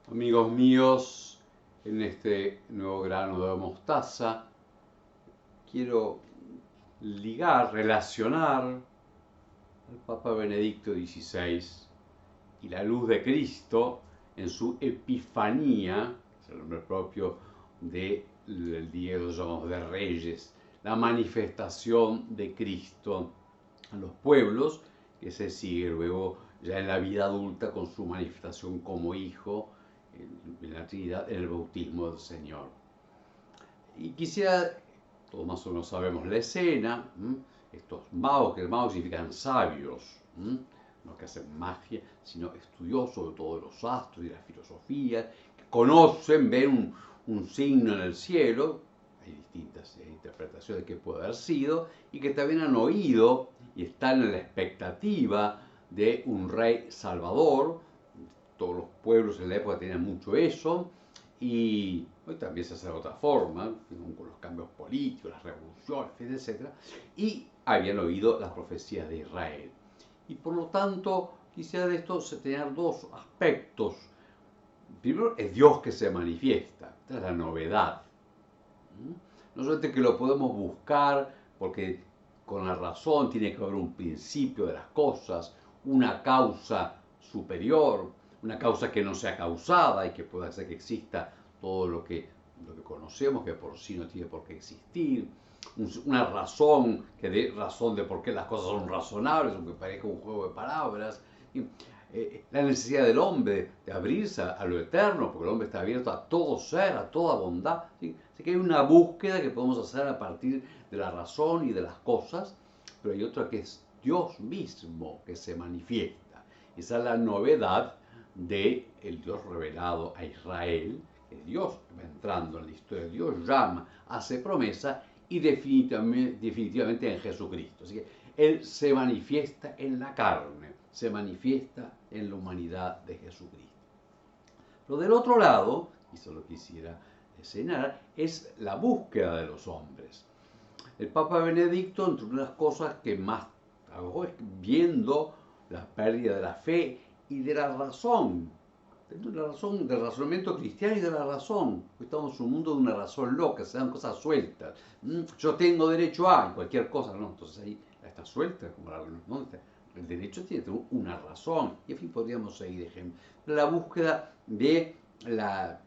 Amigos míos, en este nuevo grano de mostaza, quiero relacionar al Papa Benedicto XVI y la luz de Cristo en su Epifanía, es el nombre propio del día que llamamos de Reyes, la manifestación de Cristo a los pueblos, que se sigue luego ya en la vida adulta con su manifestación como hijo en la Trinidad, en el bautismo del Señor. Y quisiera, todos más o menos sabemos la escena, estos magos, que magos significan sabios, no que hacen magia, sino estudiosos de todos los astros y la filosofía, que conocen, ven un signo en el cielo, hay distintas interpretaciones de qué puede haber sido, y que también han oído y están en la expectativa de un rey salvador. Todos los pueblos en la época tenían mucho eso, y hoy también se hace de otra forma, con los cambios políticos, las revoluciones, etc. Y habían oído las profecías de Israel. Y por lo tanto, quisiera de esto tener dos aspectos. Primero, es Dios que se manifiesta, esta es la novedad. No solamente que lo podemos buscar, porque con la razón tiene que haber un principio de las cosas, una causa superior, una causa que no sea causada y que pueda hacer que exista todo lo que conocemos, que por sí no tiene por qué existir, una razón que dé razón de por qué las cosas son razonables, aunque parezca un juego de palabras. La necesidad del hombre de abrirse a lo eterno, porque el hombre está abierto a todo ser, a toda bondad. ¿Sí? Así que hay una búsqueda que podemos hacer a partir de la razón y de las cosas, pero hay otra que es Dios mismo que se manifiesta. Esa es la novedad del Dios revelado a Israel, que Dios va entrando en la historia, Dios llama, hace promesa y definitivamente en Jesucristo. Así que Él se manifiesta en la carne, se manifiesta en la humanidad de Jesucristo. Pero del otro lado, y eso lo quisiera señalar, es la búsqueda de los hombres. El Papa Benedicto, entre unas cosas que más hago, es viendo la pérdida de la fe y de la razón, del razonamiento cristiano y de la razón. Estamos en un mundo de una razón loca, se dan cosas sueltas. Yo tengo derecho a, y cualquier cosa, no, entonces ahí está suelta, como ¿no? El derecho tiene una razón, y en fin, podríamos seguir ejemplo. La búsqueda de la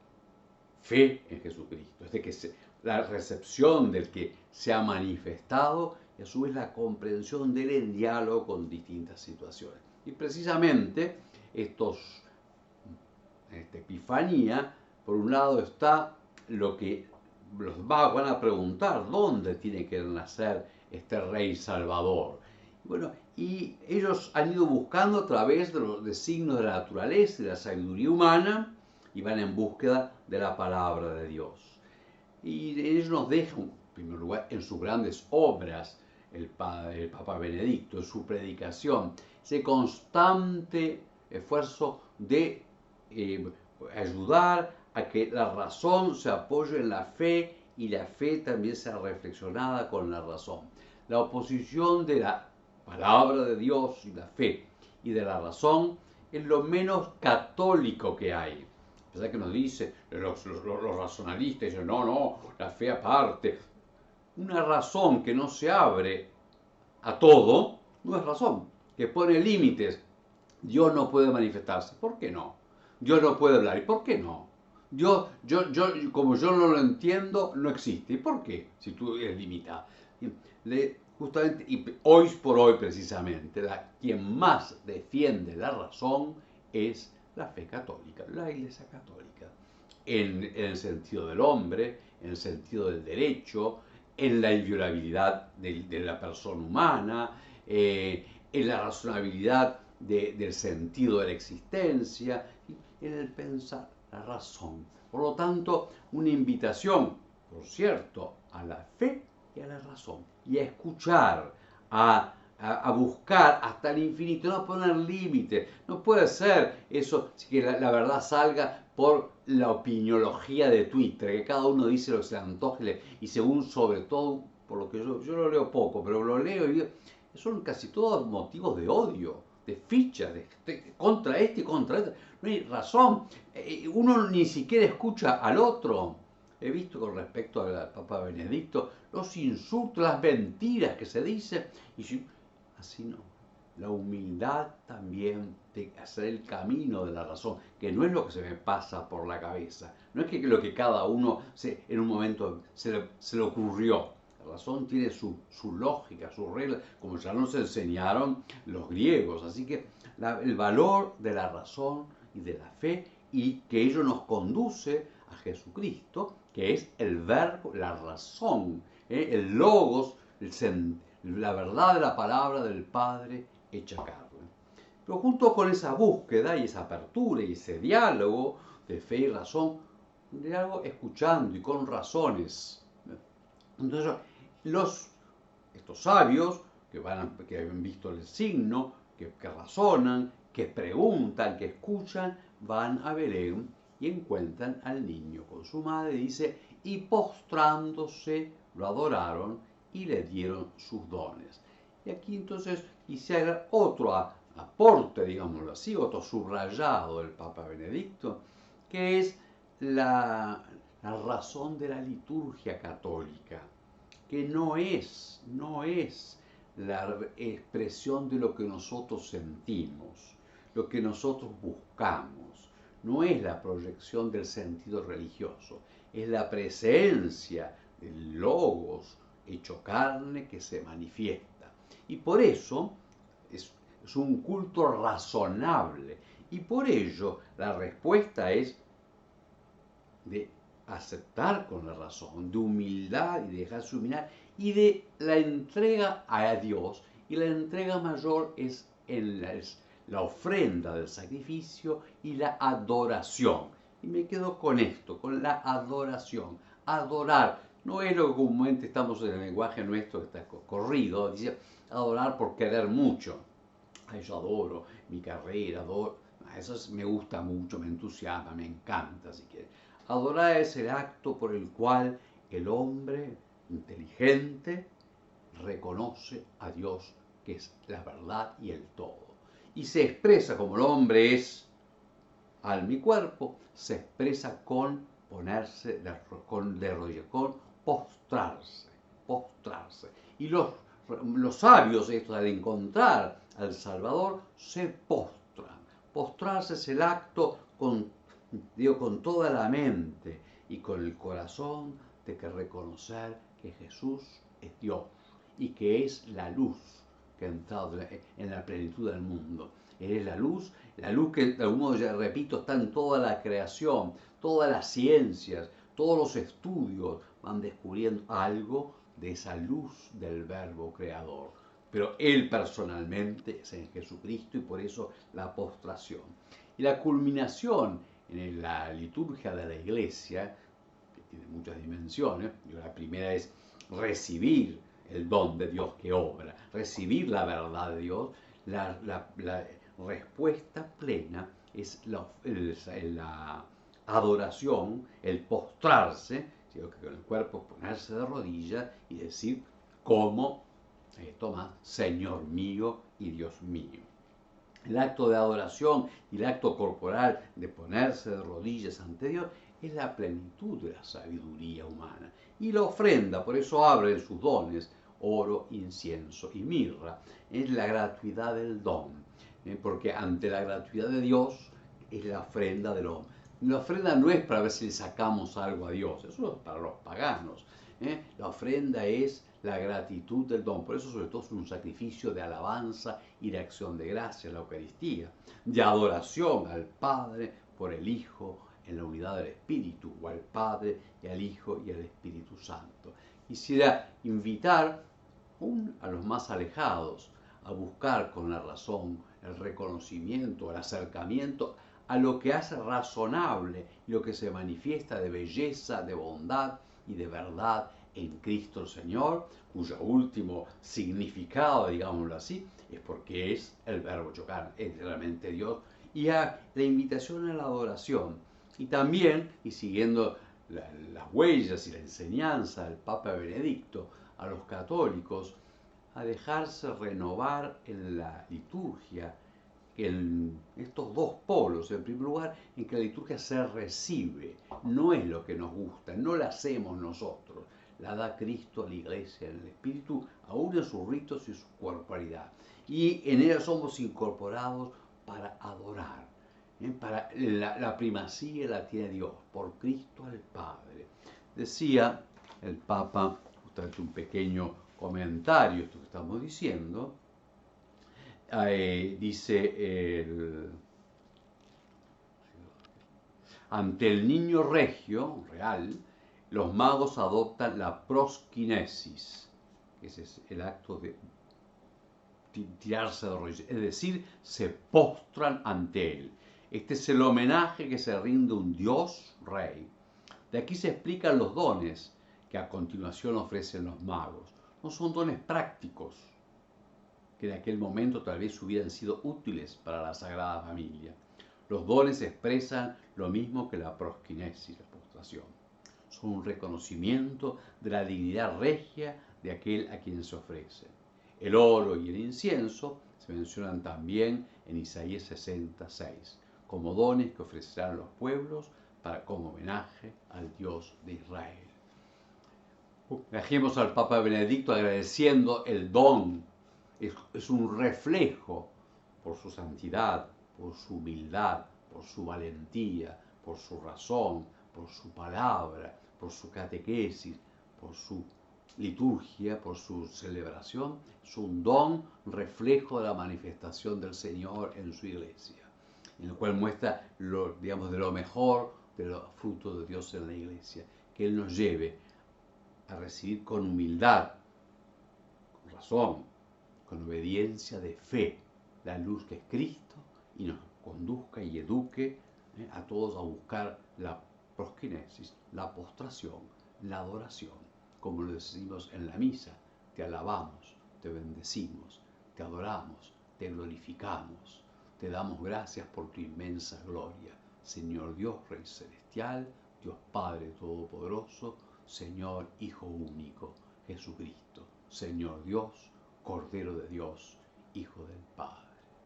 fe en Jesucristo, es de que la recepción del que se ha manifestado y a su vez la comprensión de él en diálogo con distintas situaciones. Y precisamente esta epifanía, por un lado está lo que los magos van a preguntar, ¿dónde tiene que nacer este rey salvador? Bueno, y ellos han ido buscando a través de signos de la naturaleza y de la sabiduría humana y van en búsqueda de la palabra de Dios. Y ellos nos dejan, en primer lugar, en sus grandes obras, el Papa Benedicto, en su predicación, ese constante esfuerzo de ayudar a que la razón se apoye en la fe y la fe también sea reflexionada con la razón. La oposición de la palabra de Dios y la fe y de la razón es lo menos católico que hay. A pesar que nos dice, los racionalistas dicen, no, la fe aparte. Una razón que no se abre a todo, no es razón, que pone límites. Dios no puede manifestarse, ¿por qué no? Dios no puede hablar, ¿y por qué no? Como yo no lo entiendo, no existe. ¿Y por qué? Si tú eres limitado. Justamente, y hoy por hoy precisamente, quien más defiende la razón es la fe católica, la Iglesia católica, en el sentido del hombre, en el sentido del derecho, en la inviolabilidad de la persona humana, en la razonabilidad del sentido de la existencia, en el pensar, la razón. Por lo tanto, una invitación, por cierto, a la fe y a la razón, y a escuchar, a buscar hasta el infinito, no a poner límites. No puede ser eso que la verdad salga por la opiniología de Twitter, que cada uno dice lo que se le antoje y según, sobre todo, por lo que yo lo leo poco, pero lo leo y son casi todos motivos de odio, de fichas contra este y contra este. No hay razón. Uno ni siquiera escucha al otro. He visto con respecto al Papa Benedicto los insultos, las mentiras que se dicen. Y así no. La humildad también de hacer el camino de la razón, que no es lo que se me pasa por la cabeza, no es que lo que cada uno en un momento se le ocurrió. La razón tiene su lógica, su regla, como ya nos enseñaron los griegos. Así que el valor de la razón y de la fe, y que ello nos conduce a Jesucristo, que es el verbo, la razón, el logos, la verdad de la palabra del Padre hecha carne. Pero junto con esa búsqueda y esa apertura y ese diálogo de fe y razón, un diálogo escuchando y con razones. Entonces, estos sabios que han visto el signo, que razonan, que preguntan, que escuchan, van a Belén y encuentran al niño con su madre, dice, y postrándose lo adoraron y le dieron sus dones. Y aquí entonces quisiera otro aporte, digámoslo así, otro subrayado del Papa Benedicto, que es la razón de la liturgia católica, que no es la expresión de lo que nosotros sentimos, lo que nosotros buscamos, no es la proyección del sentido religioso, es la presencia del logos hecho carne que se manifiesta. Y por eso es un culto razonable, y por ello la respuesta es de aceptar con la razón, de humildad y de dejarse humillar, y de la entrega a Dios. Y la entrega mayor es en la ofrenda del sacrificio y la adoración. Y me quedo con esto, con la adoración. Adorar no es lo que comúnmente estamos en el lenguaje nuestro, que está corrido, dice adorar por querer mucho. Ay, yo adoro mi carrera, adoro. Eso me gusta mucho, me entusiasma, me encanta, si quieres. Adorar es el acto por el cual el hombre inteligente reconoce a Dios, que es la verdad y el todo. Y se expresa como el hombre es alma y cuerpo, se expresa con ponerse de rodillas, con postrarse. Y los sabios, estos, al encontrar al Salvador, se postran. Postrarse es el acto con toda la mente y con el corazón de que reconocer que Jesús es Dios y que es la luz que ha entrado en la plenitud del mundo. Él es la luz que de algún modo, ya repito, está en toda la creación, todas las ciencias, todos los estudios van descubriendo algo de esa luz del verbo creador. Pero Él personalmente es en Jesucristo, y por eso la postración. Y la culminación en la liturgia de la Iglesia, que tiene muchas dimensiones, la primera es recibir el don de Dios que obra, recibir la verdad de Dios. La respuesta plena es la adoración, el postrarse, sino que con el cuerpo ponerse de rodillas y decir como Tomás, Señor mío y Dios mío. El acto de adoración y el acto corporal de ponerse de rodillas ante Dios es la plenitud de la sabiduría humana. Y la ofrenda, por eso abre sus dones, oro, incienso y mirra. Es la gratuidad del don, porque ante la gratuidad de Dios es la ofrenda del hombre. La ofrenda no es para ver si le sacamos algo a Dios, eso es para los paganos. La ofrenda es la gratitud del don, por eso sobre todo es un sacrificio de alabanza y de acción de gracia, la Eucaristía, de adoración al Padre por el Hijo en la unidad del Espíritu, o al Padre y al Hijo y al Espíritu Santo. Quisiera invitar a los más alejados a buscar con la razón el reconocimiento, el acercamiento a lo que hace razonable y lo que se manifiesta de belleza, de bondad y de verdad en Cristo el Señor, cuyo último significado, digámoslo así, es porque es el verbo hecho carne, es realmente Dios, y a la invitación a la adoración. Y también, y siguiendo las huellas y la enseñanza del Papa Benedicto, a los católicos a dejarse renovar en la liturgia en estos dos polos. En primer lugar, en que la liturgia se recibe, no es lo que nos gusta, no la hacemos nosotros, la da Cristo a la iglesia en el Espíritu, aún en sus ritos y su corporalidad. Y en ella somos incorporados para adorar. Para la primacía la tiene Dios, por Cristo al Padre. Decía el Papa, justamente un pequeño comentario, esto que estamos diciendo, ante el niño regio, real, los magos adoptan la prosquinesis, que es el acto de tirarse de rodillas, es decir, se postran ante él. Este es el homenaje que se rinde a un Dios rey. De aquí se explican los dones que a continuación ofrecen los magos. No son dones prácticos, que en aquel momento tal vez hubieran sido útiles para la Sagrada Familia. Los dones expresan lo mismo que la prosquinesis, la postración. Son un reconocimiento de la dignidad regia de aquel a quien se ofrece. El oro y el incienso se mencionan también en Isaías 66, como dones que ofrecerán los pueblos como homenaje al Dios de Israel. Dejemos al Papa Benedicto agradeciendo el don. Es un reflejo por su santidad, por su humildad, por su valentía, por su razón, por su palabra, por su catequesis, por su liturgia, por su celebración. Es un don, reflejo de la manifestación del Señor en su iglesia, en el cual muestra de lo mejor de los frutos de Dios en la iglesia. Que Él nos lleve a recibir con humildad, con razón, con obediencia de fe, la luz que es Cristo, y nos conduzca y eduque a todos a buscar la prosquinesis, la postración, la adoración, como lo decimos en la misa. Te alabamos, te bendecimos, te adoramos, te glorificamos, te damos gracias por tu inmensa gloria, Señor Dios, Rey Celestial, Dios Padre Todopoderoso, Señor Hijo Único, Jesucristo, Señor Dios, Cordero de Dios, Hijo del Padre.